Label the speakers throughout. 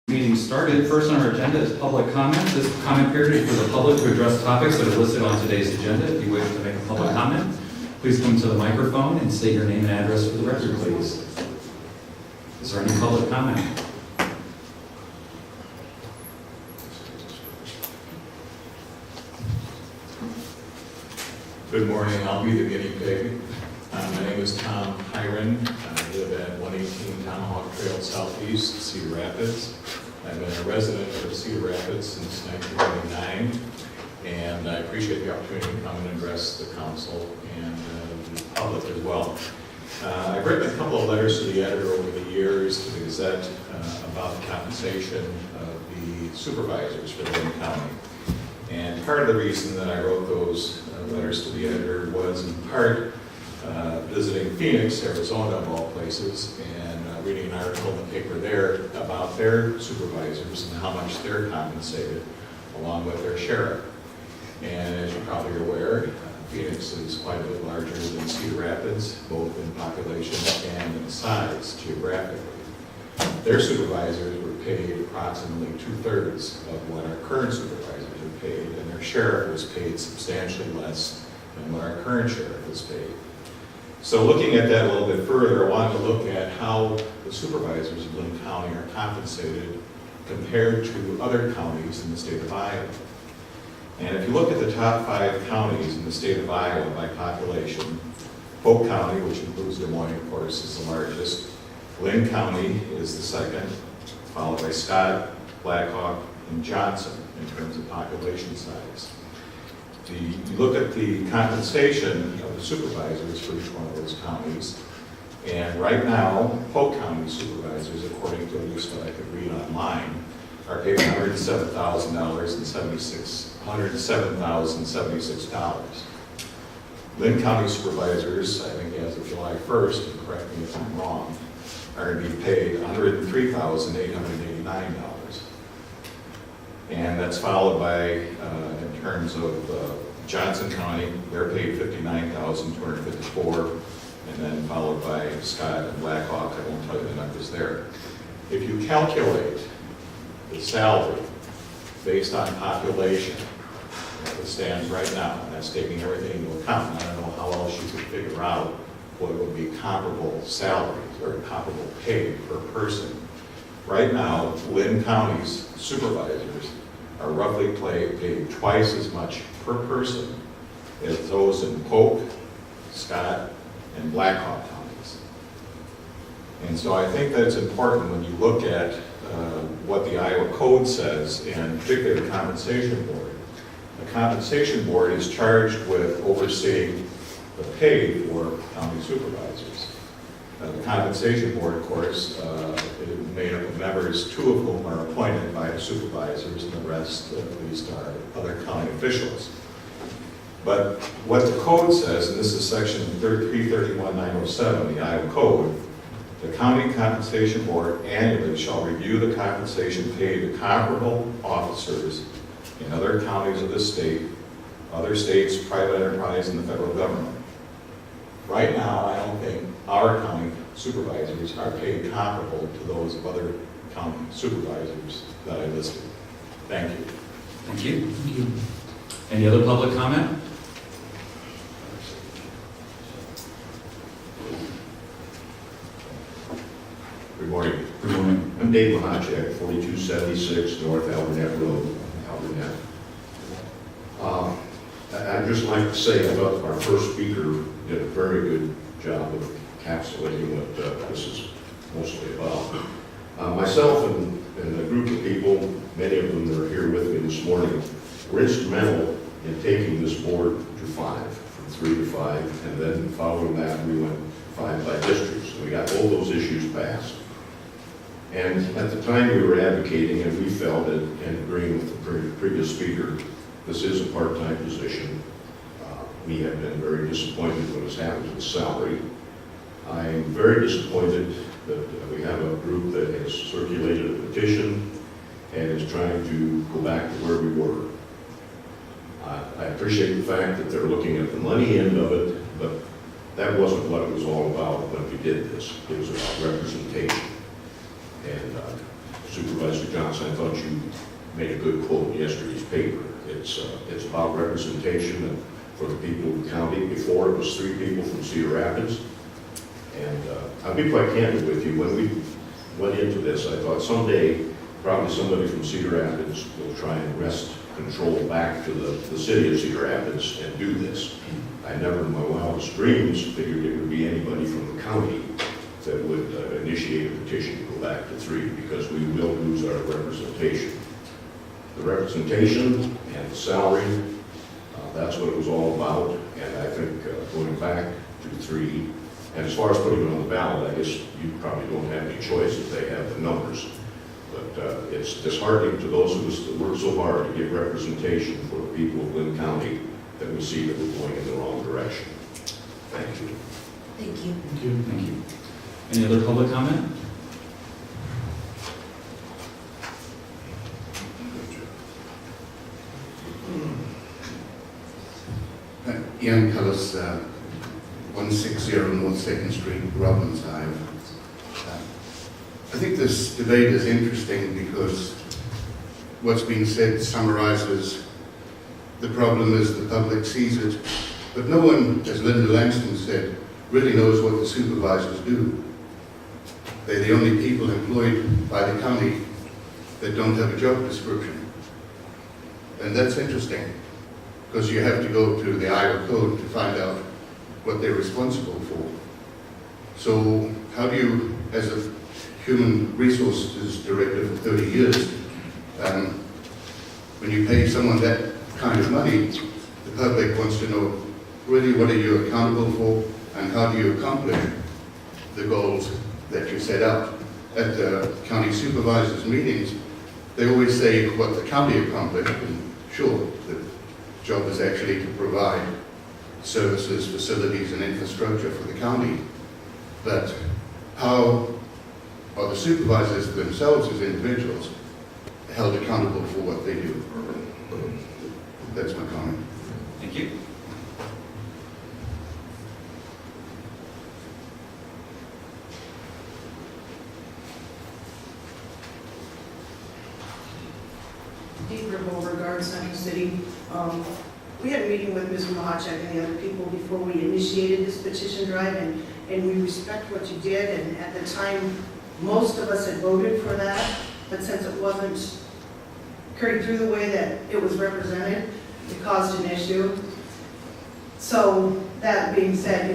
Speaker 1: Meeting started. First on our agenda is public comment. This comment period is for the public to address topics that are listed on today's agenda. If you wish to make a public comment, please come to the microphone and state your name and address for the record, please. Is there any public comment?
Speaker 2: Good morning. I'll be the guinea pig. My name is Tom Hiron. I live at 118 Tomahawk Trail Southeast, Cedar Rapids. I've been a resident of Cedar Rapids since 1999, and I appreciate the opportunity to come and address the council and the public as well. I've written a couple of letters to the editor over the years to the Gazette about the compensation of the supervisors for Linn County. And part of the reason that I wrote those letters to the editor was in part visiting Phoenix, Arizona, of all places, and reading an article in the paper there about their supervisors and how much they're compensated, along with their sheriff. And as you're probably aware, Phoenix is quite a bit larger than Cedar Rapids, both in population and in size, geographically. Their supervisors were paid approximately 2/3 of what our current supervisors are paid, and their sheriff was paid substantially less than what our current sheriff is paid. So looking at that a little bit further, I wanted to look at how the supervisors of Linn County are compensated compared to other counties in the state of Iowa. And if you look at the top 5 counties in the state of Iowa by population, Polk County, which includes Des Moines, of course, is the largest. Linn County is the second, followed by Scott, Blackhawk, and Johnson in terms of population size. You look at the compensation of the supervisors for each one of those counties, and right now, Polk County supervisors, according to a list that I could read online, are paid $107,076. Linn County supervisors, I think as of July 1st, and correct me if I'm wrong, are going to be paid $103,889. And that's followed by, in terms of Johnson County, they're paid $59,254, and then followed by Scott and Blackhawk. I won't tell you the numbers there. If you calculate the salary based on population, as it stands right now, and that's taking everything into account, I don't know how else you could figure out what would be comparable salaries or comparable pay per person. Right now, Linn County's supervisors are roughly paid twice as much per person as those in Polk, Scott, and Blackhawk counties. And so I think that it's important when you look at what the Iowa Code says, and particularly the Compensation Board. The Compensation Board is charged with overseeing the pay for county supervisors. The Compensation Board, of course, is made up of members, 2 of whom are appointed by the supervisors, and the rest, at least, are other county officials. But what the code says, and this is section 331.907, the Iowa Code, the County Compensation Board annually shall review the compensation paid to comparable officers in other counties of the state, other states, private enterprise, and the federal government. Right now, I don't think our county supervisors are paid comparable to those of other county supervisors that I listed. Thank you.
Speaker 1: Thank you. Thank you. Any other public comment?
Speaker 3: Good morning.
Speaker 1: Good morning.
Speaker 3: I'm Dave Mahachek, 4276 North Albernette Road, Albernette. I'd just like to say I thought our first speaker did a very good job of encapsulating what this is mostly about. Myself and a group of people, many of them that are here with me this morning, were instrumental in taking this board to 5, from 3 to 5, and then following that we went 5 by districts. So we got all those issues passed. And at the time we were advocating, and we felt it, and agreeing with the previous speaker, this is a part-time position. We have been very disappointed what has happened to the salary. I'm very disappointed that we have a group that has circulated a petition and is trying to go back to where we were. I appreciate the fact that they're looking at the money end of it, but that wasn't what it was all about when we did this. It was about representation. And Supervisor Johnson, I thought you made a good quote in yesterday's paper. It's about representation for the people of the county. Before, it was 3 people from Cedar Rapids. And I'll be quite candid with you. When we went into this, I thought someday probably somebody from Cedar Rapids will try and wrest control back to the city of Cedar Rapids and do this. I never in my wildest dreams figured it would be anybody from the county that would initiate a petition to go back to 3, because we will lose our representation. The representation and the salary, that's what it was all about. And I think going back to 3, and as far as putting it on the ballot, I guess you probably don't have any choice if they have the numbers. But it's disheartening to those of us that work so hard to get representation for the people of Linn County that we see that we're going in the wrong direction. Thank you.
Speaker 4: Thank you.
Speaker 1: Thank you. Thank you. Any other public comment?
Speaker 5: Ian Cullis, 160 North 2nd Street, Robbins Ave. I think this debate is interesting because what's being said summarizes the problem as the public sees it, but no one, as Linda Langston said, really knows what the supervisors do. They're the only people employed by the county that don't have a job description. And that's interesting, because you have to go to the Iowa Code to find out what they're responsible for. So how do you, as a human resources director for 30 years, when you pay someone that kind of money, the public wants to know really what are you accountable for and how do you accomplish the goals that you set out. At the county supervisors meetings, they always say what the county accomplished, and sure, the job is actually to provide services, facilities, and infrastructure for the county. But how are the supervisors themselves as individuals held accountable for what they do? That's my comment.
Speaker 1: Thank you.
Speaker 6: Deep Ripple regards Central City. We had a meeting with Mr. Mahachek and the other people before we initiated this petition drive, and we respect what you did, and at the time, most of us had voted for that, but since it wasn't carried through the way that it was represented, it caused an issue. So that being said,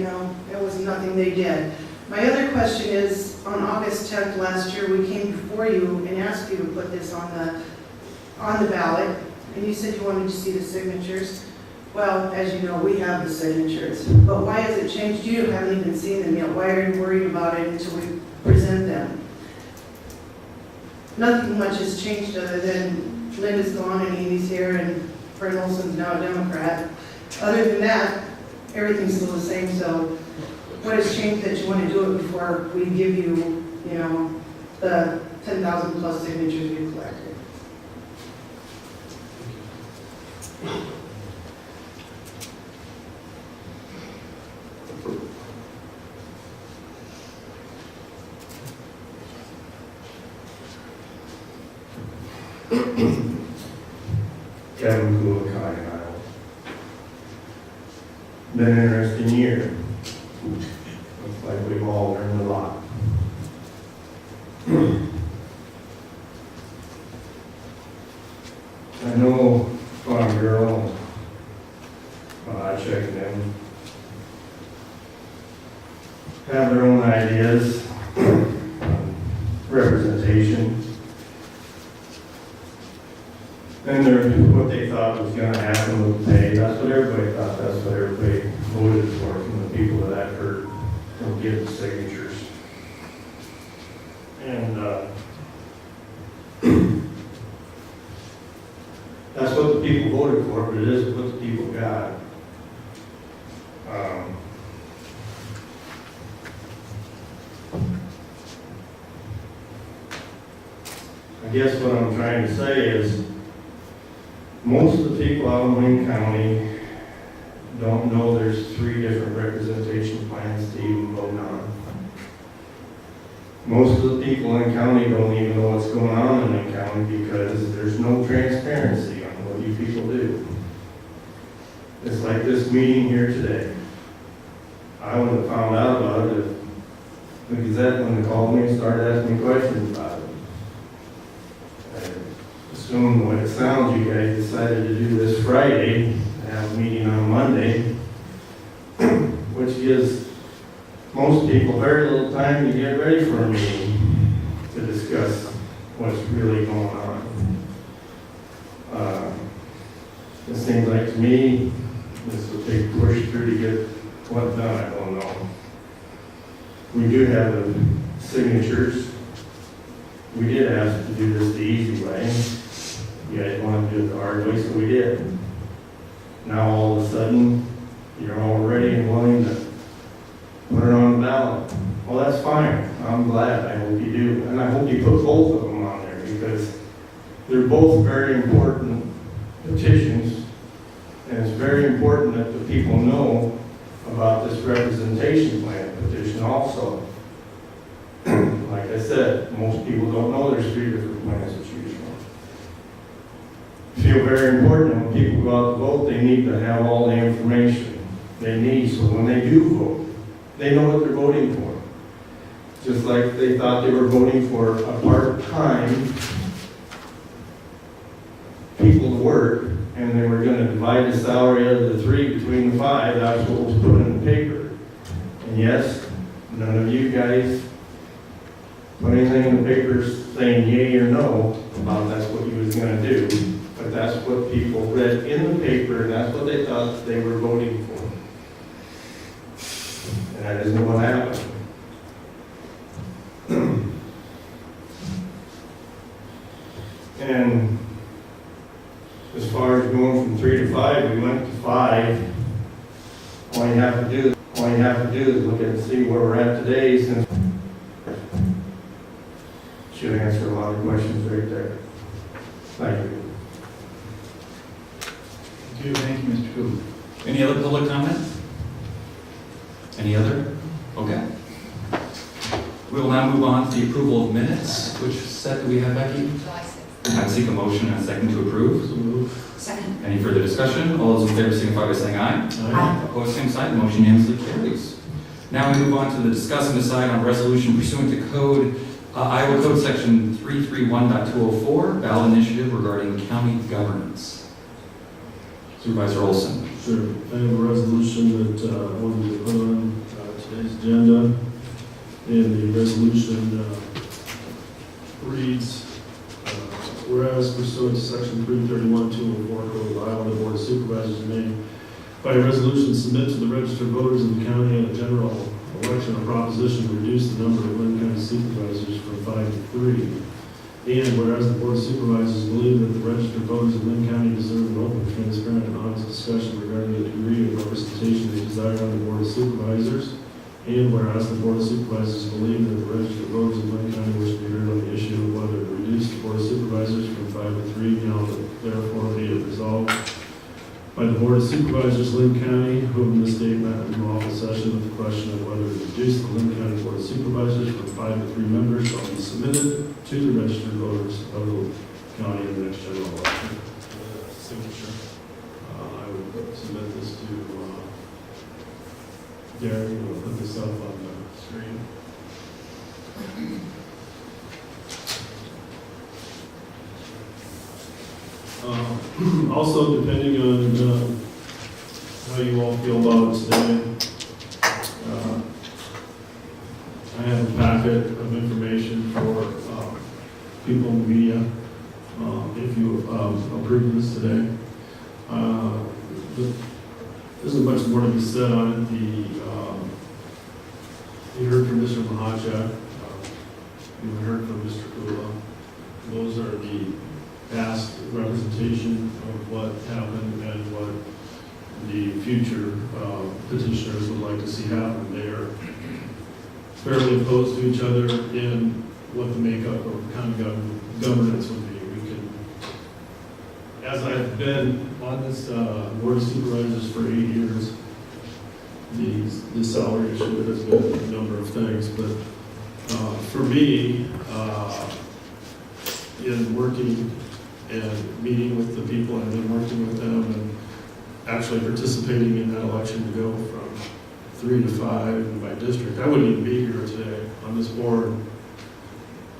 Speaker 6: it was nothing they did. My other question is, on August 10th last year, we came before you and asked you to put this on the ballot, and you said you wanted to see the signatures. Well, as you know, we have the signatures, but why has it changed? You haven't even seen them yet. Why are you worried about it until we present them? Nothing much has changed other than Linn is gone and Amy's here and Fred Olson's now a Democrat. Other than that, everything's still the same, so what has changed that you want to do it before we give you, the 10,000 plus signatures we collected?
Speaker 7: Kevin Kulikai, Iowa. Been an interesting year. Looks like we've all learned a lot. I know Farm Girl, I checked them, have their own ideas on representation. And what they thought was going to happen with pay, that's what everybody thought, that's what everybody voted for from the people that heard from getting signatures. And that's what the people voted for, but it isn't what the people got. I guess what I'm trying to say is most of the people out in Linn County don't know there's 3 different representation plans to even vote on. Most of the people in county don't even know what's going on in the county because there's no transparency on what you people do. It's like this meeting here today. I would have found out about it if the Gazette, when they called me, started asking me questions about it. I assume what it sounds, you guys decided to do this Friday, and have a meeting on Monday, which gives most people very little time to get ready for a meeting to discuss what's really going on. It seems like to me, this is a big push through to get what done, I don't know. We do have the signatures. We did ask to do this the easy way. You guys wanted to do it the hard way, so we did. Now all of a sudden, you're all ready and willing to put it on the ballot. Well, that's fine. I'm glad. I hope you do. And I hope you put both of them on there because they're both very important petitions. And it's very important that the people know about this representation plan petition also. Like I said, most people don't know there's 3 different plans to choose from. I feel very important when people go out to vote, they need to have all the information they need so when they do vote, they know what they're voting for. Just like they thought they were voting for a part-time people to work, and they were going to divide the salary of the 3 between the 5, that's what was put in the paper. And yes, none of you guys put anything in the papers saying yay or no about that's what you was going to do. But that's what people read in the paper, and that's what they thought they were voting for. And that isn't what happened. And as far as going from 3 to 5, we went to 5. All you have to do is look and see where we're at today, since should answer a lot of questions right there. Thank you.
Speaker 1: Thank you, Mr. Coop. Any other public comment? Any other? Okay. We will now move on to the approval of minutes. Which set do we have, Becky?
Speaker 4: July 6th.
Speaker 1: I seek a motion and a second to approve.
Speaker 4: Second.
Speaker 1: Any further discussion? All those in favor signify by saying aye.
Speaker 4: Aye.
Speaker 1: Opposed, same sign. The motion unanimously carries. Now we move on to the discuss and decide on resolution pursuant to code, Iowa Code Section 331.204, ballot initiative regarding county governance. Supervisor Olson.
Speaker 8: Sure. I have a resolution that I wanted to put on today's agenda. And the resolution reads, whereas pursuant to Section 331.204 Code of Iowa, the Board of Supervisors may, by resolution, submit to the registered voters of the county at a general election a proposition to reduce the number of Linn County supervisors from 5 to 3. And whereas the Board of Supervisors believe that the registered voters of Linn County deserve an open, transparent, and honest discussion regarding the degree of representation they desire on the Board of Supervisors. And whereas the Board of Supervisors believe that the registered voters of Linn County wish to be heard on the issue of whether to reduce the Board of Supervisors from 5 to 3, now therefore be it resolved by the Board of Supervisors, Linn County, who in this date met in lawful session with the question of whether to reduce the Linn County Board of Supervisors from 5 to 3 members shall be submitted to the registered voters of the county in the next general election. Signature. I would submit this to Gary. We'll put this up on the screen. Also, depending on how you all feel about it today, I have a packet of information for people in the media if you approve this today. There isn't much more to be said on it. You heard from Mr. Mahachak. You heard from Mr. Kula. Those are the past representation of what happened and what the future petitioners would like to see happen. They are fairly opposed to each other in what the makeup of county governance would be. We can, as I've been on this Board of Supervisors for 8 years, the salary issue has been a number of things, but for me, in working and meeting with the people and then working with them and actually participating in that election to go from 3 to 5 in my district, I wouldn't even be here today on this board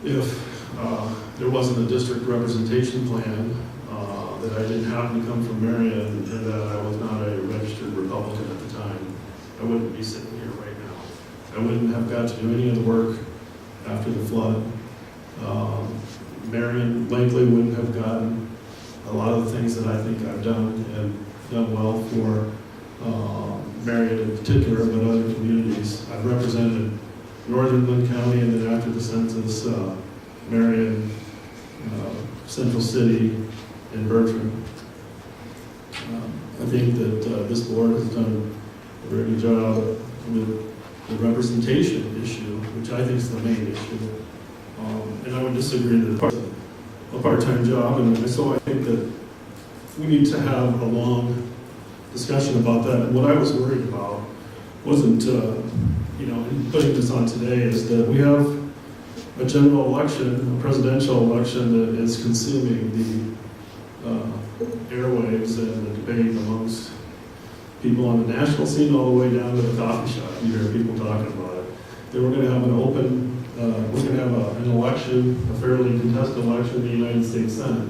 Speaker 8: if there wasn't a district representation plan, that I didn't happen to come from Marion, and that I was not a registered Republican at the time. I wouldn't be sitting here right now. I wouldn't have got to do any of the work after the flood. Marion likely wouldn't have gotten a lot of the things that I think I've done and done well for Marion in particular, but other communities. I've represented northern Linn County, and then after the census, Marion, Central City, and Bertram. I think that this board has done a very good job with the representation issue, which I think is the main issue. And I would disagree that it's a part-time job, and so I think that we need to have a long discussion about that. And what I was worried about wasn't, in putting this on today, is that we have a general election, a presidential election that is consuming the airwaves and the debate amongst people on the national scene all the way down to the coffee shop. You hear people talking about it. Then we're going to have an open, an election, a fairly contested election in the United States Senate.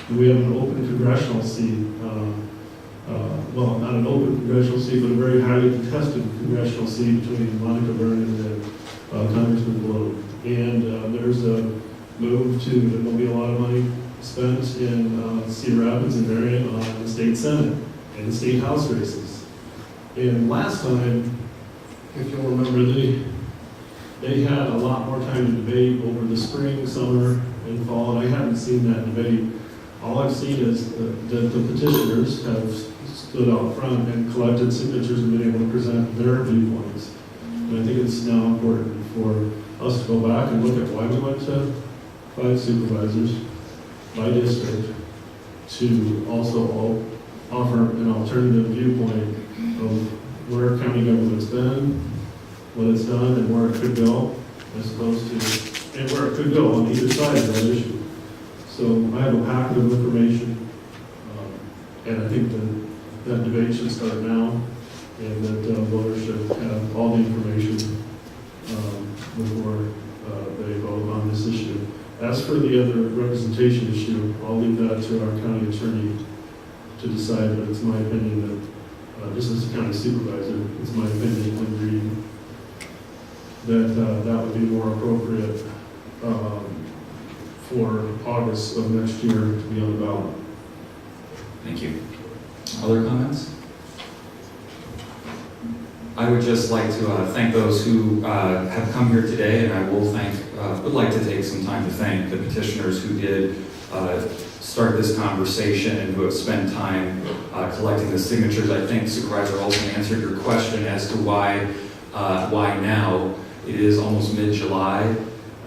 Speaker 8: And we have an open congressional seat, well, not an open congressional seat, but a very highly contested congressional seat between Monica Vernon and Congressman Blow. And there's a move to, there'll be a lot of money spent in Cedar Rapids and Marion on the state Senate and the state House races. And last time, if you'll remember, they had a lot more time to debate over the spring, summer, and fall, and I haven't seen that debate. All I've seen is that the petitioners have stood out front and collected signatures and been able to present their viewpoints. And I think it's now important for us to go back and look at why we went to 5 supervisors by district, to also offer an alternative viewpoint of where county government's been, what it's done, and where it could go, as opposed to, and where it could go on either side of that issue. So I have a packet of information, and I think that debate should start now, and that voters should have all the information before they vote on this issue. As for the other representation issue, I'll leave that to our county attorney to decide, but it's my opinion that, just as a county supervisor, it's my opinion when reading that that would be more appropriate for August of next year to be on the ballot.
Speaker 1: Thank you. Other comments? I would just like to thank those who have come here today, and I would like to take some time to thank the petitioners who did start this conversation and who have spent time collecting the signatures. I think Supervisor Olson answered your question as to why now. It is almost mid-July.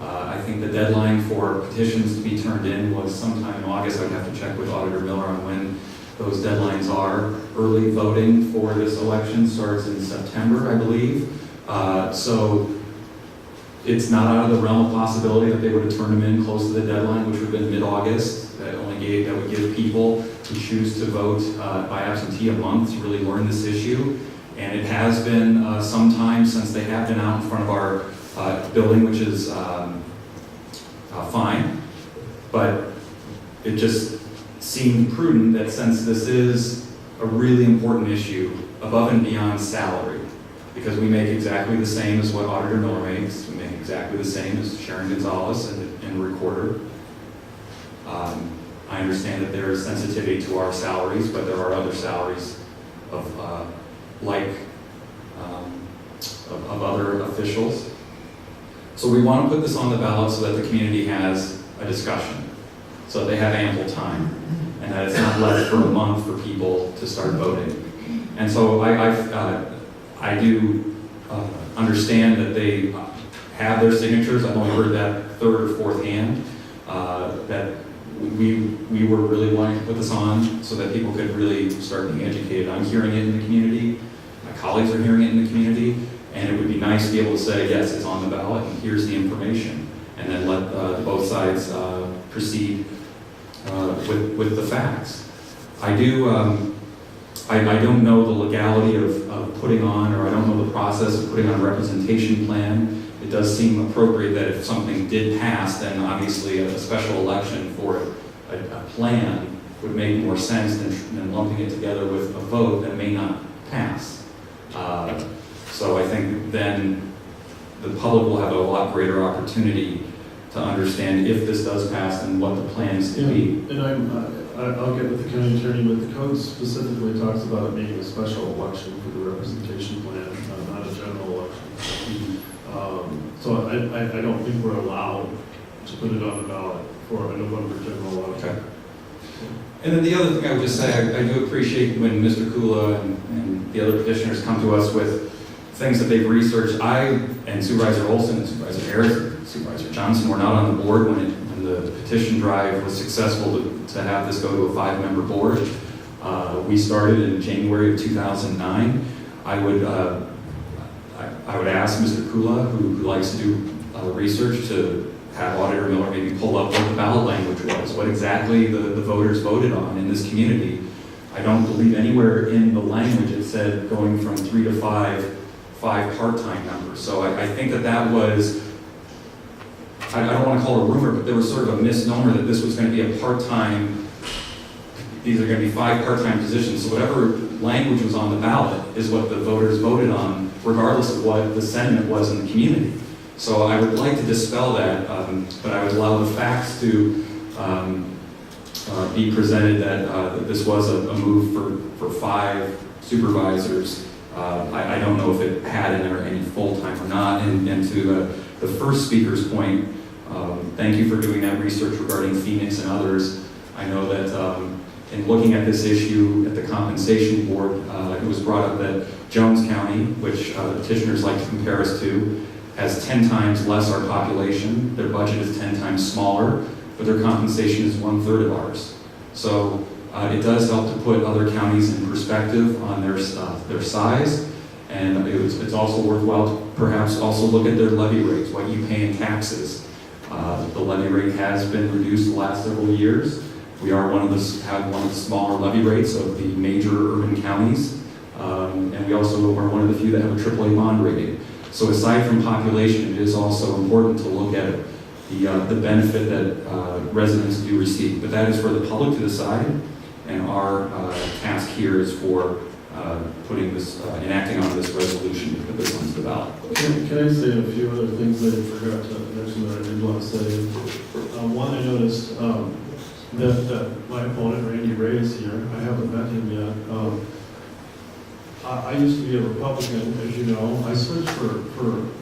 Speaker 1: I think the deadline for petitions to be turned in was sometime in August. I'd have to check with Auditor Miller on when those deadlines are. Early voting for this election starts in September, I believe. So it's not out of the realm of possibility that they would have turned them in close to the deadline, which would have been mid-August. That would give people who choose to vote by absentee a month to really learn this issue. And it has been some time since they have been out in front of our building, which is fine. But it just seemed prudent that since this is a really important issue, above and beyond salary, because we make exactly the same as what Auditor Miller makes, we make exactly the same as Sharon Gonzalez and Recorder. I understand that there is sensitivity to our salaries, but there are other salaries of other officials. So we want to put this on the ballot so that the community has a discussion, so that they have ample time, and that it's not left for a month for people to start voting. And so I do understand that they have their signatures. I've only heard that third or fourth hand, that we were really wanting to put this on so that people could really start being educated. I'm hearing it in the community. My colleagues are hearing it in the community. And it would be nice to be able to say, yes, it's on the ballot, and here's the information, and then let both sides proceed with the facts. I don't know the legality of putting on, or I don't know the process of putting on a representation plan. It does seem appropriate that if something did pass, then obviously a special election for a plan would make more sense than lumping it together with a vote that may not pass. So I think then the public will have a lot greater opportunity to understand if this does pass and what the plan is to be.
Speaker 8: And I'll get with the county attorney, but the code specifically talks about it being a special election for the representation plan, not a general election. So I don't think we're allowed to put it on the ballot for a November general election.
Speaker 1: Okay. And then the other thing I would just say, I do appreciate when Mr. Kula and the other petitioners come to us with things that they've researched. I and Supervisor Olson and Supervisor Harris and Supervisor Johnson were not on the board when the petition drive was successful to have this go to a 5-member board. We started in January of 2009. I would ask Mr. Kula, who likes to do research, to have Auditor Miller maybe pull up what the ballot language was, what exactly the voters voted on in this community. I don't believe anywhere in the language it said going from 3 to 5 part-time members. So I think that was, I don't want to call it a rumor, but there was sort of a misnomer that this was going to be a part-time, these are going to be 5 part-time positions. So whatever language was on the ballot is what the voters voted on, regardless of what the sentiment was in the community. So I would like to dispel that, but I would allow the facts to be presented that this was a move for 5 supervisors. I don't know if it had in there any full-time or not. And to the first speaker's point, thank you for doing that research regarding Phoenix and others. I know that in looking at this issue at the compensation board, it was brought up that Jones County, which the petitioners like to compare us to, has 10 times less our population. Their budget is 10 times smaller, but their compensation is 1/3 of ours. So it does help to put other counties in perspective on their size, and it's also worthwhile to perhaps also look at their levy rates, what you pay in taxes. The levy rate has been reduced the last several years. We are have one of the smaller levy rates of the major urban counties, and we also are one of the few that have a AAA bond rating. So aside from population, it is also important to look at the benefit that residents do receive. But that is for the public to decide, and our task here is for enacting on this resolution to put this onto the ballot.
Speaker 8: Can I say a few other things that I forgot to mention that I did want to say? One, I noticed that my opponent, Randy Ray, is here. I haven't met him yet. I used to be a Republican, as you know. I switched for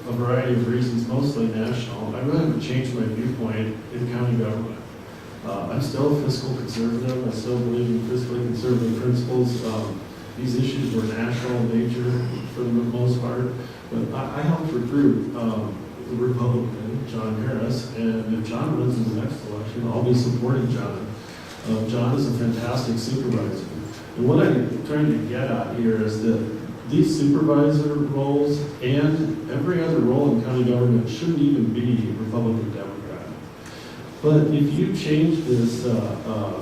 Speaker 8: a variety of reasons, mostly national. I really haven't changed my viewpoint in county government. I'm still a fiscal conservative. I still believe in fiscally conservative principles. These issues were national in nature for the most part. But I helped recruit the Republican, John Harris, and if John wins in the next election, I'll be supporting John. John is a fantastic supervisor. And what I'm trying to get at here is that these supervisor roles and every other role in county government shouldn't even be Republican Democrat. But if you change this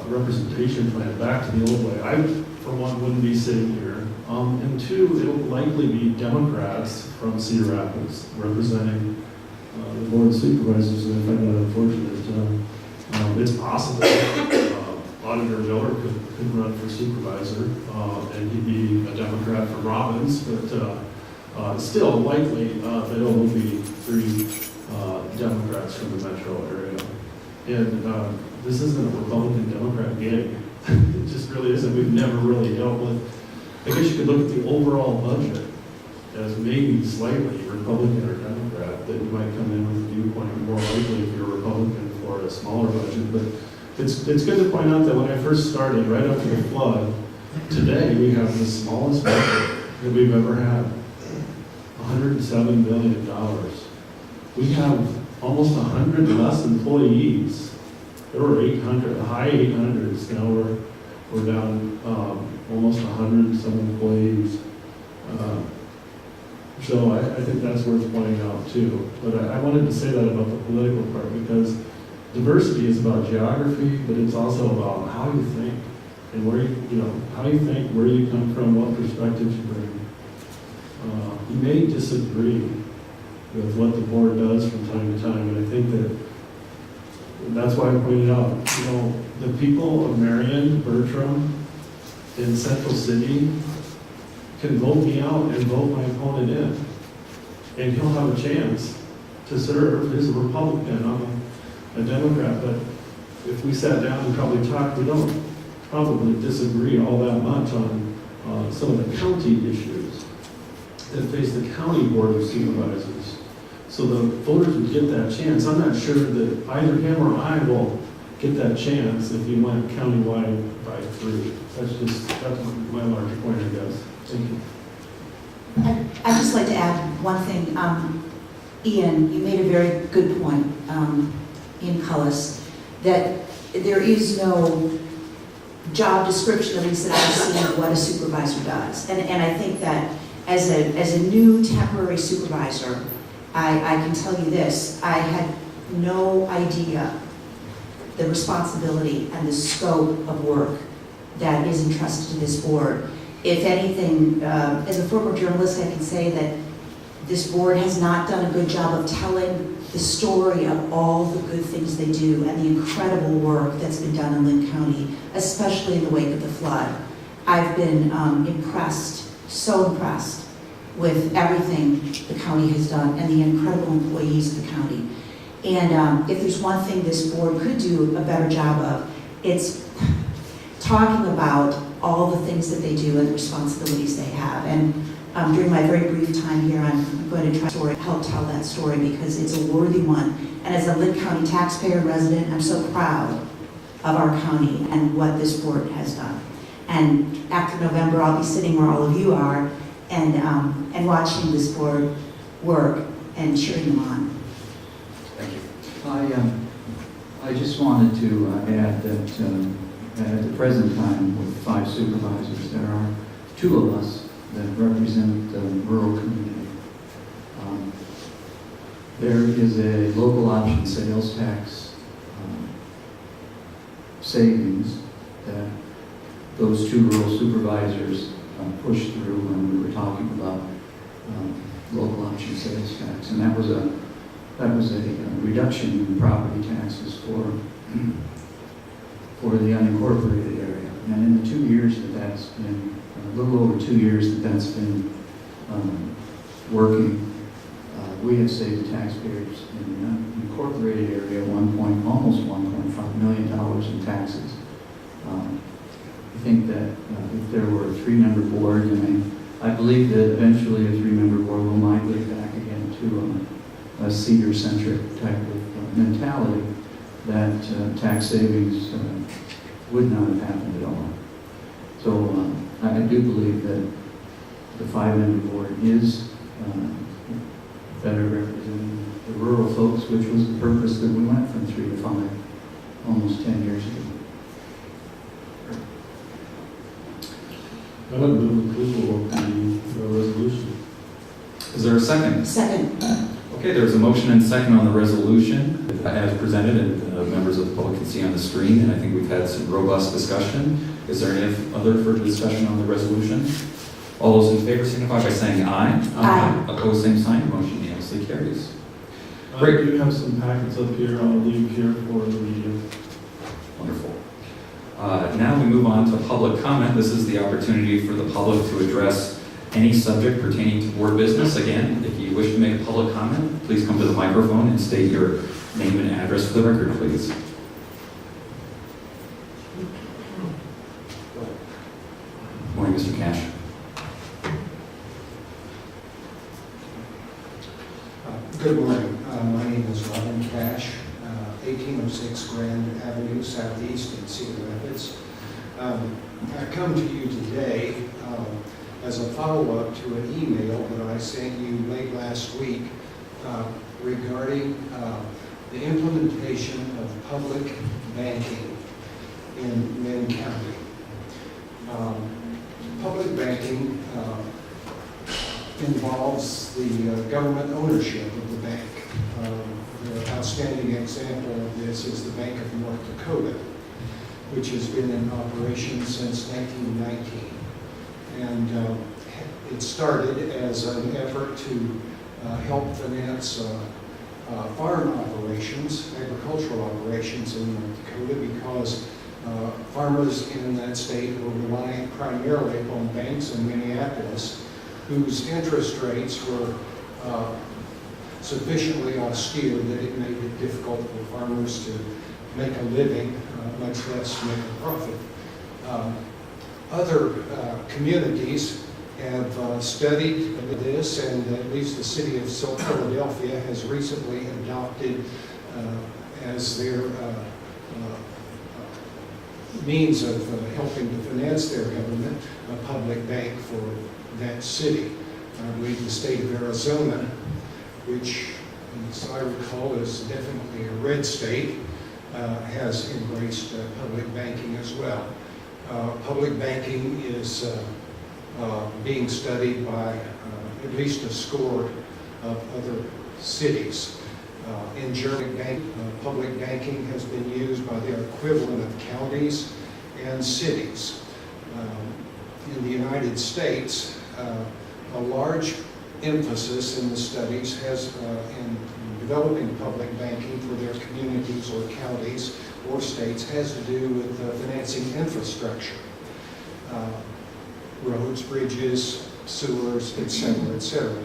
Speaker 8: representation plan back to the old way, I, for one, wouldn't be sitting here. And two, it'll likely be Democrats from Cedar Rapids representing the Board of Supervisors, and I find that unfortunate. It's possible Auditor Miller could run for supervisor, and he'd be a Democrat from Robbins, but still likely that it will be 3 Democrats from the metro area. And this isn't a Republican-Democrat gig. It just really isn't. We've never really dealt with, I guess you could look at the overall budget as maybe slightly Republican or Democrat, that you might come in with a viewpoint more likely if you're a Republican for a smaller budget. But it's good to point out that when I first started, right after the flood, today we have the smallest budget that we've ever had, $107 million. We have almost 100 less employees. There were 800, high 800s. Now we're down almost 100 some employees. There's So I think that's worth pointing out too. But I wanted to say that about the political part because diversity is about geography, but it's also about how you think and where how you think, where you come from, what perspectives you bring. You may disagree with what the board does from time to time, and I think that's why I pointed out, the people of Marion, Bertram, in Central City can vote me out and vote my opponent in. And he'll have a chance to serve as a Republican. I'm a Democrat, but if we sat down and probably talked, we don't probably disagree all that much on some of the county issues that face the county board of supervisors. So the voters would get that chance. I'm not sure that either him or I will get that chance if you went countywide by 3. That's my larger point, I guess. Thank you.
Speaker 4: I'd just like to add one thing. Ian, you made a very good point, Ian Cullis, that there is no job description, at least that I've seen, of what a supervisor does. And I think that as a new temporary supervisor, I can tell you this, I had no idea the responsibility and the scope of work that is entrusted to this board. If anything, as a former journalist, I can say that this board has not done a good job of telling the story of all the good things they do and the incredible work that's been done in Linn County, especially in the wake of the flood. I've been impressed, so impressed with everything the county has done and the incredible employees of the county. And if there's one thing this board could do a better job of, it's talking about all the things that they do and the responsibilities they have. And during my very brief time here, I'm going to try to help tell that story because it's a worthy one. And as a Linn County taxpayer resident, I'm so proud of our county and what this board has done. And after November, I'll be sitting where all of you are and watching this board work and cheering them on.
Speaker 1: Thank you.
Speaker 9: I just wanted to add that at the present time, with 5 supervisors, there are 2 of us that represent the rural community. There is a local option sales tax savings that those 2 rural supervisors pushed through when we were talking about local option sales tax, and that was a reduction in property taxes for the unincorporated area. And in the 2 years that that's been, a little over 2 years that that's been working, we have saved the taxpayers in the unincorporated area almost $1.5 million in taxes. I think that if there were a 3-member board, and I believe that eventually a 3-member board will migrate back again to a Cedar-centric type of mentality, that tax savings would not have happened at all. So I do believe that the 5-member board is better representing the rural folks, which was the purpose that we went from 3 to 5 almost 10 years ago.
Speaker 8: I would move approval of the resolution.
Speaker 1: Is there a second?
Speaker 4: Second.
Speaker 1: Okay, there's a motion and second on the resolution as presented, and members of the public can see on the screen, and I think we've had some robust discussion. Is there any other further discussion on the resolution? All those in favor signify by saying aye.
Speaker 4: Aye.
Speaker 1: Opposed, same sign. Motion unanimously carries.
Speaker 8: I
Speaker 1: Great.
Speaker 8: do have some packets up here. I'll leave here for the meeting.
Speaker 1: Wonderful. Now we move on to public comment. This is the opportunity for the public to address any subject pertaining to board business. Again, if you wish to make a public comment, please come to the microphone and state your name and address for the record, please. Morning, Mr. Cash.
Speaker 10: Good morning. My name is Robin Cash, 1806 Grand Avenue Southeast in Cedar Rapids. I come to you today as a follow-up to an email that I sent you late last week regarding the implementation of public banking in Linn County. Public banking involves the government ownership of the bank. The outstanding example of this is the Bank of North Dakota, which has been in operation since 1919. And it started as an effort to help finance farm operations, agricultural operations in North Dakota, because farmers in that state were relying primarily on banks in Minneapolis, whose interest rates were sufficiently austere that it made it difficult for farmers to make a living, much less make a profit. Other communities have studied this, and at least the city of Philadelphia has recently adopted as their means of helping to finance their government a public bank for that city. I believe the state of Arizona, which, as I recall, is definitely a red state, has embraced public banking as well. Public banking is being studied by at least a score of other cities. In Germany, public banking has been used by the equivalent of counties and cities. In the United States, a large emphasis in the studies has in developing public banking for their communities or counties or states has to do with financing infrastructure. Roads, bridges, sewers, et cetera, et cetera.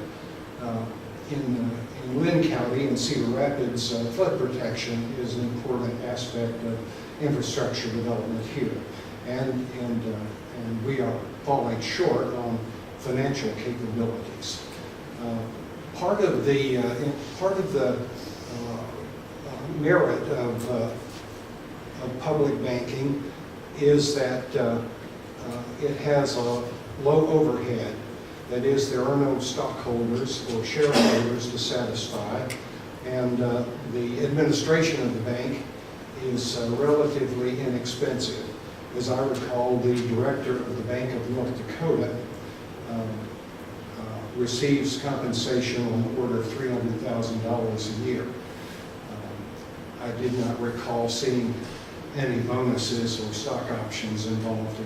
Speaker 10: In Linn County and Cedar Rapids, flood protection is an important aspect of infrastructure development here. And we are falling short on financial capabilities. Part of the merit of public banking is that it has a low overhead. That is, there are no stockholders or shareholders to satisfy, and the administration of the bank is relatively inexpensive. As I recall, the director of the Bank of North Dakota receives compensation on the order of $300,000 a year. I did not recall seeing any bonuses or stock options involved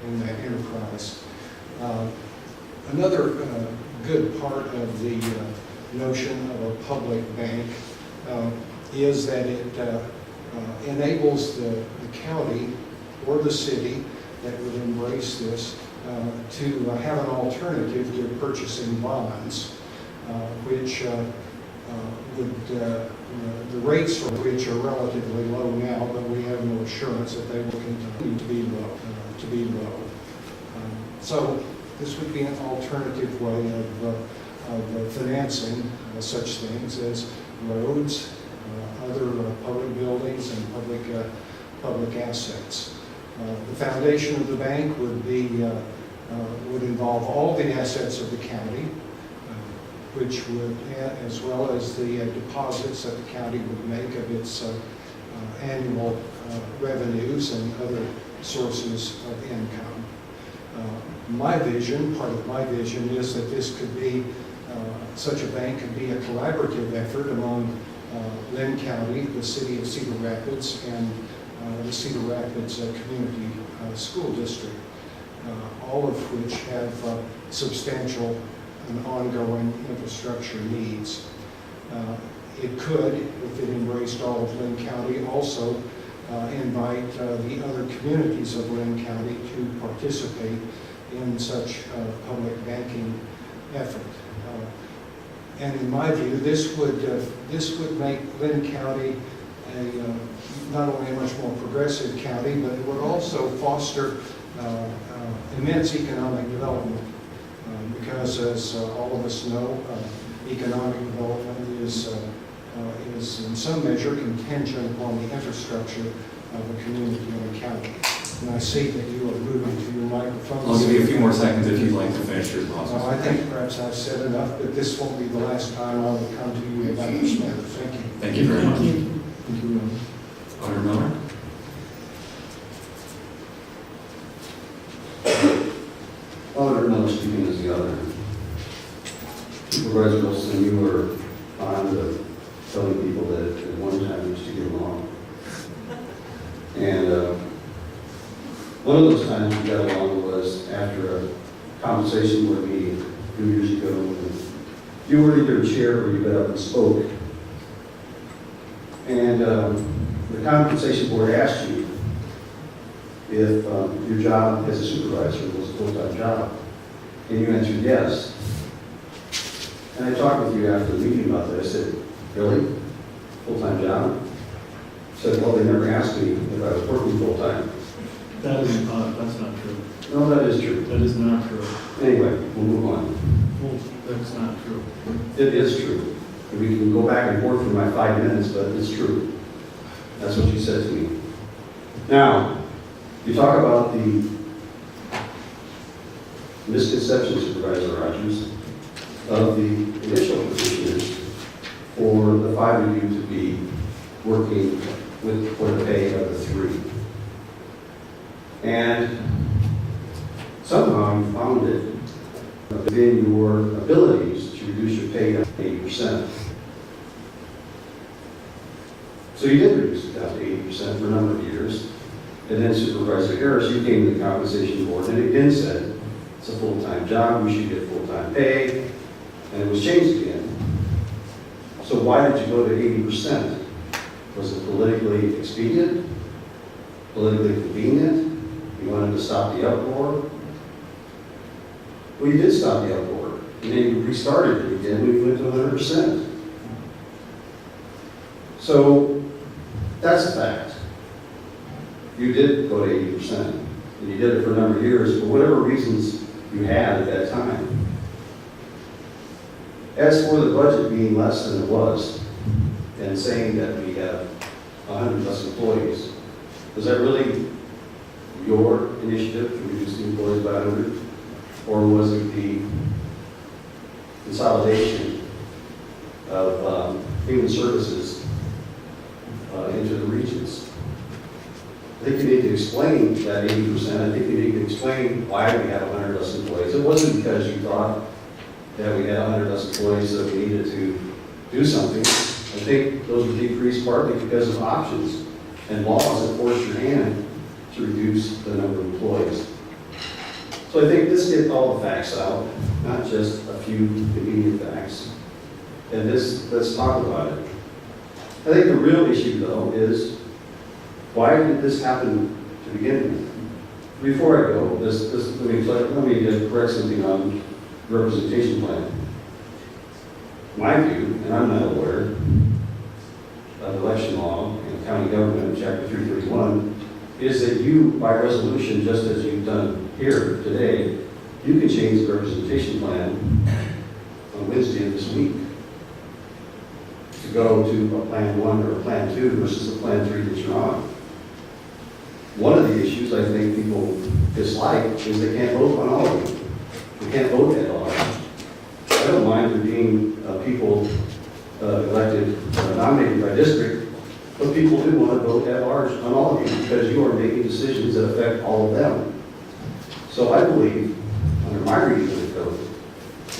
Speaker 10: in that enterprise. Another good part of the notion of a public bank is that it enables the county or the city that would embrace this to have an alternative to purchasing bonds, which the rates for which are relatively low now, but we have no assurance that they will continue to be low. So this would be an alternative way of financing such things as roads, other public buildings, and public assets. The foundation of the bank would involve all the assets of the county, which would, as well as the deposits that the county would make of its annual revenues and other sources of income. Part of my vision is that this could be, such a bank could be a collaborative effort among Linn County, the city of Cedar Rapids, and the Cedar Rapids Community School District, all of which have substantial and ongoing infrastructure needs. It could, if it embraced all of Linn County, also invite the other communities of Linn County to participate in such public banking effort. And in my view, this would make Linn County not only a much more progressive county, but it would also foster immense economic development. Because as all of us know, economic development is in some measure contingent upon the infrastructure of a community or a county. And I see that you are moving to your microphone.
Speaker 1: I'll give you a few more seconds if you'd like to finish your process.
Speaker 10: I think perhaps I've said enough, but this won't be the last time I will come to you about this matter. Thank you.
Speaker 1: Thank you very much.
Speaker 8: Thank you.
Speaker 1: Auditor Miller?
Speaker 11: Auditor Miller speaking as the auditor. Supervisor Wilson, you were fond of telling people that at one time we used to get along. And one of those times we got along was after a compensation board meeting a few years ago. And you were either chair or you got up and spoke. And the compensation board asked you if your job as a supervisor was a full-time job. And you answered yes. And I talked with you after the meeting about that. I said, really? Full-time job? He said, well, they never asked me if I was working full-time.
Speaker 8: That is not, that's not true.
Speaker 11: No, that is true.
Speaker 8: That is not true.
Speaker 11: Anyway, we'll move on.
Speaker 8: Well, that's not true.
Speaker 11: It is true. We can go back and forth for my 5 minutes, but it's true. That's what you said to me. Now, you talk about the misconception, Supervisor Rogers, of the initial petitioners for the 5 of you to be working with for the pay of the 3. And somehow you found it within your abilities to reduce your pay down to 80%. So you did reduce it down to 80% for a number of years. And then Supervisor Harris, you came to the compensation board and again said, it's a full-time job, we should get full-time pay, and it was changed again. So why did you go to 80%? Was it politically expedient? Politically convenient? You wanted to stop the uproar? Well, you did stop the uproar. And then you restarted it again when you went to 100%. So that's a fact. You did go to 80%. And you did it for a number of years for whatever reasons you had at that time. As for the budget being less than it was, and saying that we have 100 less employees, was that really your initiative to reduce the employees by 100? Or was it the consolidation of human services into the regions? I think you need to explain that 80%. I think you need to explain why we have 100 less employees. It wasn't because you thought that we had 100 less employees that we needed to do something. I think those were decreased partly because of options and laws that forced your hand to reduce the number of employees. So I think let's get all the facts out, not just a few convenient facts. And let's talk about it. I think the real issue, though, is why did this happen to begin with? Before I go, let me just correct something on the representation plan. My view, and I'm not a lawyer, of election law and county government, chapter 331, is that you, by resolution, just as you've done here today, you can change the representation plan on Wednesday of this week to go to a plan 1 or a plan 2 versus a plan 3 that you're on. One of the issues I think people dislike is they can't vote on all of them. They can't vote at all. I don't mind there being people elected, nominated by district, but people do want to vote at large on all of you because you are making decisions that affect all of them. So I believe, under my reading of the code,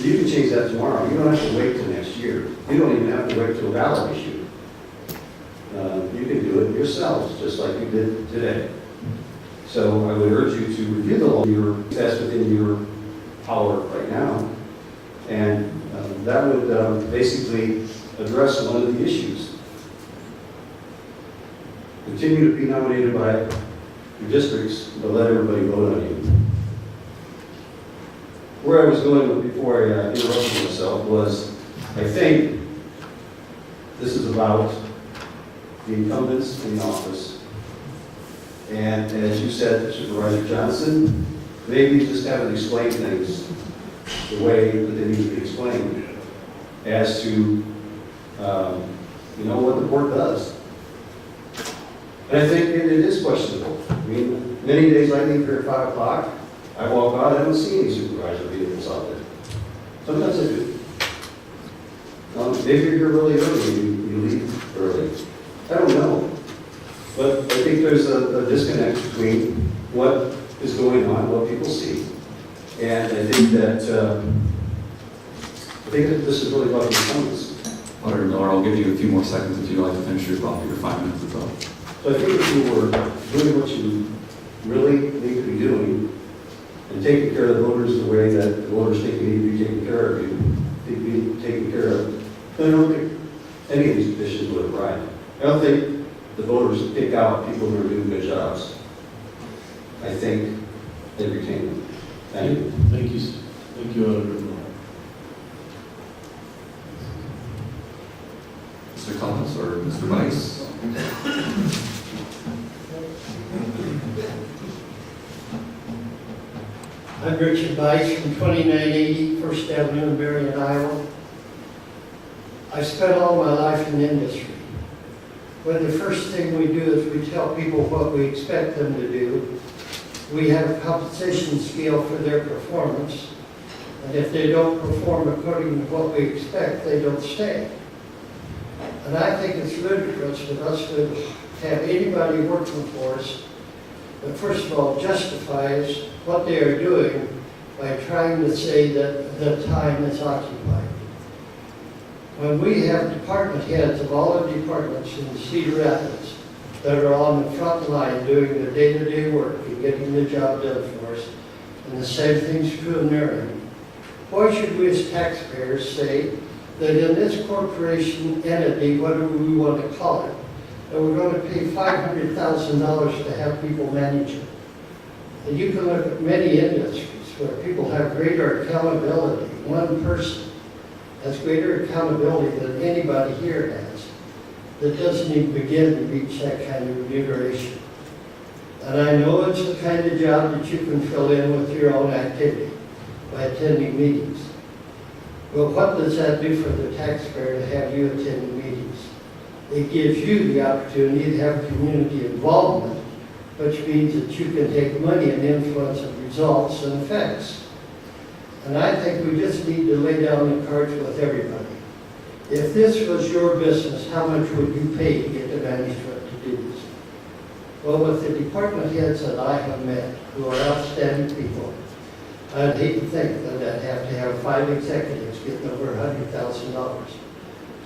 Speaker 11: you can change that tomorrow. You don't have to wait till next year. You don't even have to wait till a ballot issue. You can do it yourselves, just like you did today. So I would urge you to review the law. That's within your power right now. And that would basically address one of the issues. Continue to be nominated by your districts, but let everybody vote on you. Where I was going before I interrupted myself was, I think this is about the incumbents in office. And as you said, Supervisor Johnson, maybe you just haven't explained things the way that they need to be explained as to, what the board does. And I think it is questionable. I mean, many days I leave here at 5 o'clock, I walk out, I don't see any supervisor vehicles out there. Sometimes I do. Maybe you're here really early, you leave early. I don't know. But I think there's a disconnect between what is going on, what people see. And I think that think that this is really about the incumbents.
Speaker 1: Alderman Miller, I'll give you a few more seconds if you'd like to finish your thought. Your 5 minutes is up.
Speaker 11: So I think if you were doing what you really need to be doing and taking care of the voters the way that the voters think you need to be taken care of, you need to be taken care of, then I don't think any of these positions would have arrived. I don't think the voters pick out people who are doing good jobs. I think they retain them. Thank you.
Speaker 8: Thank you. Thank you, Alderman Miller.
Speaker 1: Mr. Collins or Mr. Vice?
Speaker 12: I'm Richard Bice from 2980 First Avenue in Marion, Iowa. I spent all my life in industry. When the first thing we do is we tell people what we expect them to do. We have a compensation scale for their performance. And if they don't perform according to what we expect, they don't stay. And I think it's ludicrous for us to have anybody working for us that first of all justifies what they are doing by trying to say that the time is occupied. When we have department heads of all the departments in Cedar Rapids that are on the front line doing the day-to-day work and getting the job done for us, and the same thing's true in Marion, why should we as taxpayers say that in this corporation entity, whatever we want to call it, that we're going to pay $500,000 to have people manage it? And you can look at many industries where people have greater accountability. One person has greater accountability than anybody here has that doesn't even begin to reach that kind of remuneration. And I know it's the kind of job that you can fill in with your own activity by attending meetings. Well, what does that do for the taxpayer to have you attending meetings? It gives you the opportunity to have community involvement, which means that you can take money and influence of results and effects. And I think we just need to lay down the cards with everybody. If this was your business, how much would you pay to get the management to do this? Well, with the department heads that I have met, who are outstanding people, I'd hate to think that I'd have to have 5 executives getting over $100,000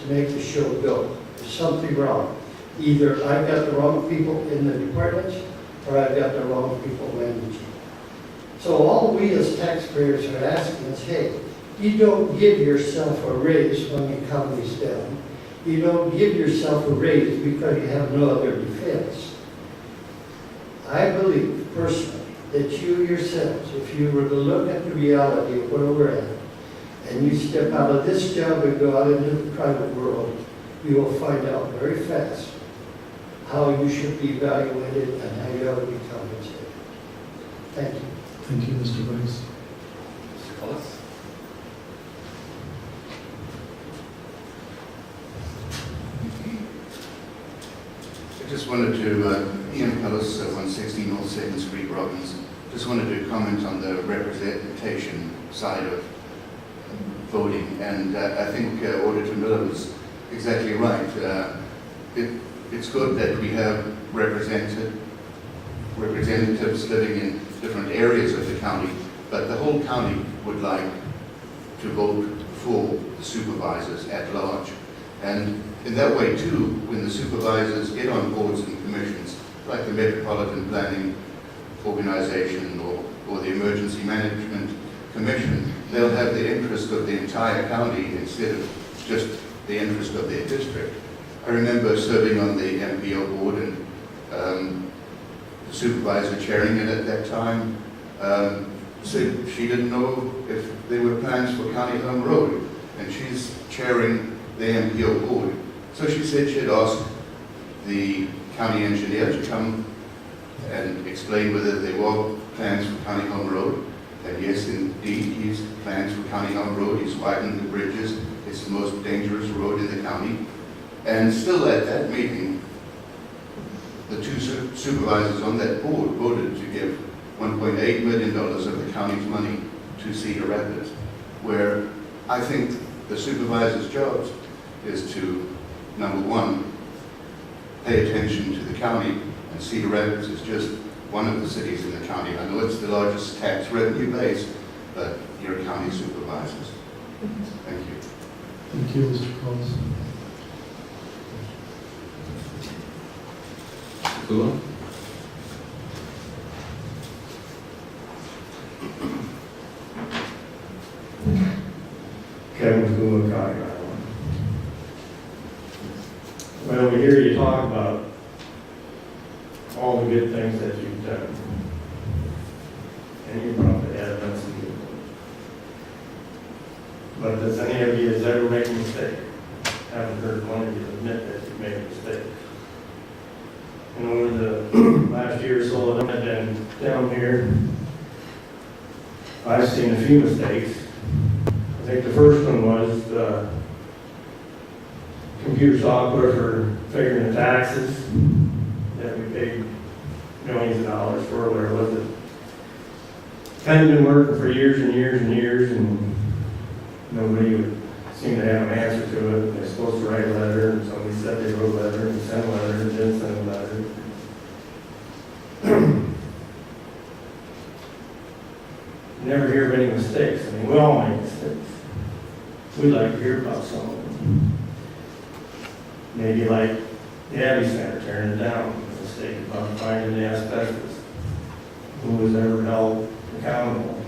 Speaker 12: to make the show go. There's something wrong. Either I've got the wrong people in the departments, or I've got the wrong people managing. So all we as taxpayers are asking is, hey, you don't give yourself a raise when the economy's down. You don't give yourself a raise because you have no other defense. I believe personally that you yourselves, if you were to look at the reality of where we're at, and you step out of this job and go out into the private world, you will find out very fast how you should be evaluated and how you ought to be compensated. Thank you.
Speaker 8: Thank you, Mr. Vice.
Speaker 1: Mr. Collins?
Speaker 5: I just wanted to, Ian Pellis, 116 North 2nd Street, Robbins, just wanted to comment on the representation side of voting, and I think Auditor Miller was exactly right. It's good that we have representatives living in different areas of the county, but the whole county would like to vote for the supervisors at large. And in that way too, when the supervisors get on boards and commissions, like the Metropolitan Planning Organization or the Emergency Management Commission, they'll have the interest of the entire county instead of just the interest of their district. I remember serving on the MPO board, and the supervisor chairing it at that time said she didn't know if there were plans for County Home Road, and she's chairing the MPO board. So she said she'd ask the county engineer to come and explain whether there were plans for County Home Road. And yes, indeed, he's plans for County Home Road. He's widened the bridges. It's the most dangerous road in the county. And still at that meeting, the two supervisors on that board voted to give $1.8 million of the county's money to Cedar Rapids, where I think the supervisors' jobs is to, number one, pay attention to the county, and Cedar Rapids is just one of the cities in the county. I know it's the largest tax revenue base, but you're county supervisors. Thank you.
Speaker 8: Thank you, Mr. Collins.
Speaker 1: Kula?
Speaker 7: Kevin Kula, County Iowa. Well, we hear you talk about all the good things that you've done. And you probably have done some good things. But does any of you has ever made a mistake? Haven't heard one of you admit that you've made a mistake. And over the last year or so that I've been down here, I've seen a few mistakes. I think the first one was the computer software for figuring the taxes that we paid millions of dollars for, where was it? Hadn't been working for years and years and years, and nobody would seem to have an answer to it. They're supposed to write a letter, and somebody said they wrote a letter, and sent a letter, and didn't send a letter. Never hear of any mistakes. I mean, we all make mistakes. We'd like to hear about some of them. Maybe like the Abbey Center tearing it down, a mistake about finding the asbestos. Who was ever held accountable?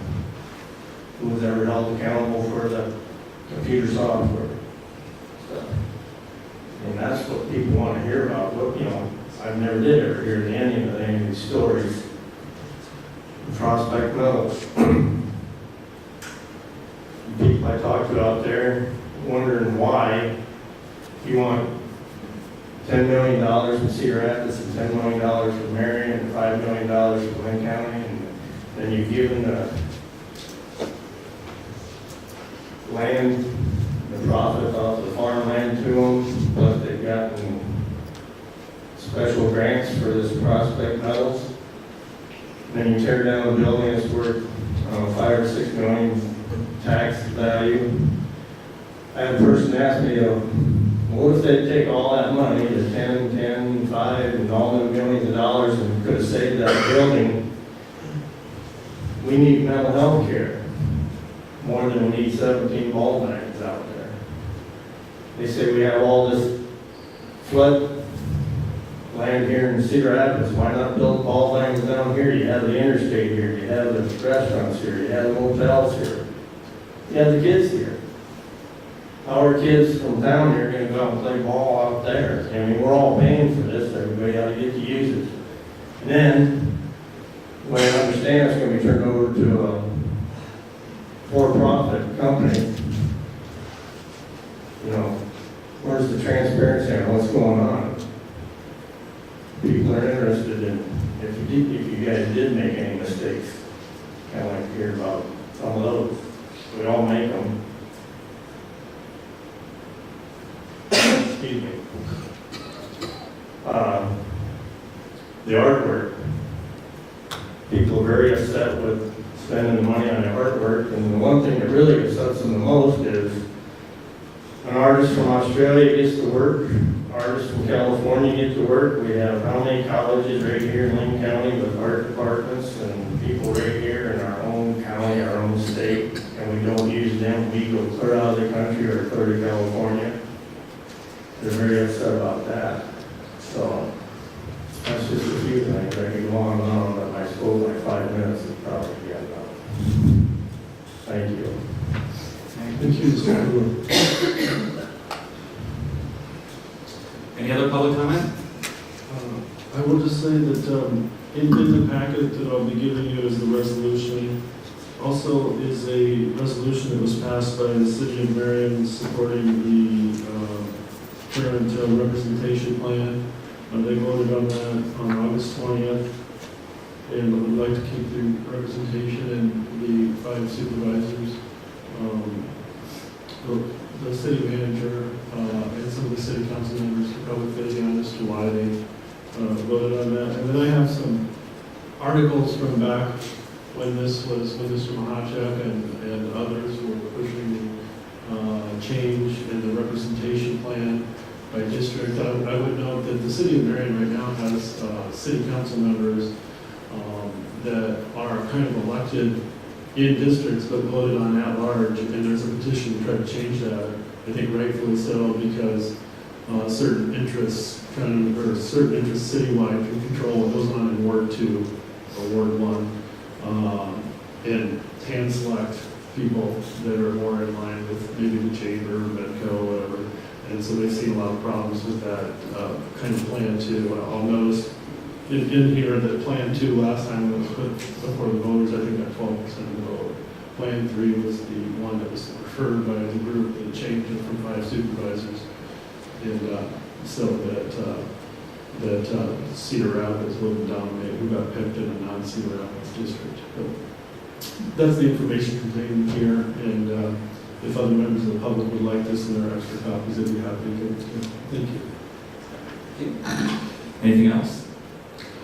Speaker 7: Who was ever held accountable for the computer software stuff? And that's what people want to hear about. What, I never did ever hear the ending of any of these stories. Prospect Metals. People I talk to out there wondering why you want $10 million from Cedar Rapids and $10 million from Marion and $5 million from Linn County, and then you've given the land, the profit off the farmland to them, plus they've gotten special grants for this Prospect Metals. Then you tear down the building, it's worth 5 or 6 million tax value. I had a person ask me, what if they take all that money, the 10, 5, and all the millions of dollars, and could have saved that building? We need mental health care more than we need 17 ball banks out there. They say we have all this flood land here in Cedar Rapids. Why not build ball banks down here? You have the interstate here, you have the restaurants here, you have the motels here, you have the kids here. How are kids from town here going to go out and play ball out there? I mean, we're all paying for this, everybody ought to get to use it. And then, when I understand it's going to be turned over to a for-profit company, where's the transparency on what's going on? People are interested in, if you guys did make any mistakes, kind of like to hear about some of those. We all make them. Excuse me. The artwork. People are very upset with spending the money on the artwork, and the one thing that really upsets them the most is an artist from Australia gets to work, artists from California get to work. We have how many colleges right here in Linn County with art departments, and people right here in our own county, our own state, and we don't use them. We go clear out of the country or clear to California. They're very upset about that. So that's just a few things. I could go on and on, but I spoke like 5 minutes and probably get enough. Thank you.
Speaker 8: Thank you, Mr. Kula.
Speaker 1: Any other public comment?
Speaker 8: I will just say that in the packet that I'll be giving you is the resolution. Also is a resolution that was passed by the City of Marion supporting the parent representation plan. They voted on that on August 20th, and would like to keep the representation and the 5 supervisors. The city manager and some of the city council members could probably fill you in as to why they voted on that. And then I have some articles from back when this was, when Mr. Mahachek and others were pushing change in the representation plan by district. I would note that the city of Marion right now has city council members that are kind of elected in districts but voted on at large, and there's a petition to try to change that. I think rightfully so, because certain interests certain interests citywide can control what goes on in Ward 2 or Ward 1, and hand select people that are more in line with maybe the chamber, Medco, whatever. And so they see a lot of problems with that kind of Plan 2. I'll notice in here that Plan 2 last time it was put before the voters, I think got 12% of the vote. Plan 3 was the one that was preferred by the group that changed it from 5 supervisors. And so that Cedar Rapids wouldn't dominate, who got picked in a non-Cedar Rapids district. But that's the information contained here, and if other members of the public would like this and there are extra copies, I'd be happy to give it to them. Thank you.
Speaker 1: Anything else?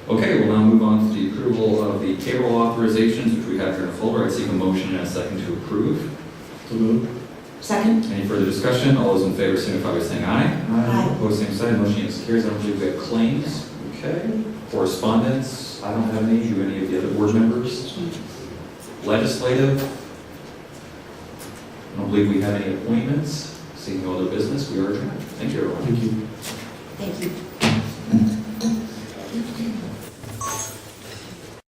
Speaker 1: Okay, we'll now move on to the approval of the payroll authorizations, which we have here in a folder. I seek a motion and a second to approve.
Speaker 8: So moved.
Speaker 4: Second?
Speaker 1: Any further discussion? All those in favor signify by saying aye.
Speaker 4: Aye.
Speaker 1: Opposed, same sign. Motion is carries. I don't believe we have claims. Okay. Correspondence? I don't have any. Do any of the other board members? Legislative? I don't believe we have any appointments. Seeing no other business, we are adjourned. Thank you, everyone.
Speaker 8: Thank you.
Speaker 4: Thank you.